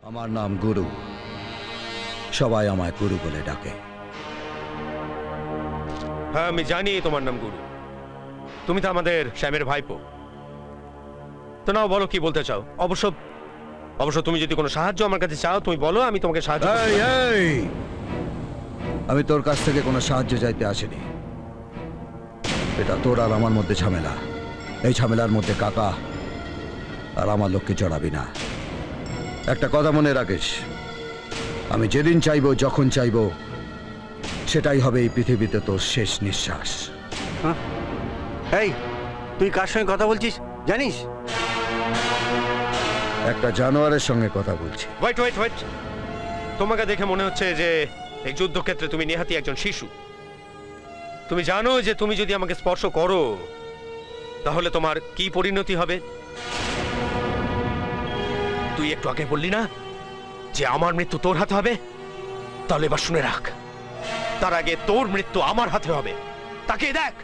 আমার নাম গুরু। সবাই আমায় গুরু বলে ডাকে। হ্যাঁ, আমি জানি তোমার নাম গুরু। তুমি তো আমাদের শ্যামের ভাইপো। তো নাও, বলো কি বলতে চাও। অবশ্য অবশ্য তুমি যদি কোনো সাহায্য আমার কাছে চাও, তুমি বলো, আমি তোমাকে সাহায্য করতে এই, পারি। এই! আমি তোর কাছ থেকে কোনো সাহায্য চাইতে আসিনি। এটা তোর আর আমার মধ্যে ঝামেলা। এই ঝামেলার মধ্যে কাকা আর আমার লোককে জড়াবি না। একটা কথা মনে রাখিস, আমি যেদিন চাইবো, যখন চাইবো, সেটাই হবে এই পৃথিবীতে তোর শেষ নিঃশ্বাস। এই, তুই কার সঙ্গে কথা বলছিস জানিস? একটা জানোয়ারের সঙ্গে কথা বলছি। ওয়েট ওয়েট ওয়েট, তোমাকে দেখে মনে হচ্ছে যে এই যুদ্ধক্ষেত্রে তুমি নেহাতি একজন শিশু। তুমি জানো যে তুমি যদি আমাকে স্পর্শ করো তাহলে তোমার কি পরিণতি হবে? তুই একটু আগে বললি না যে আমার মৃত্যু তোর হাতে হবে? তাহলে এবার শুনে রাখ, তার আগে তোর মৃত্যু আমার হাতে হবে। তাকে দেখ।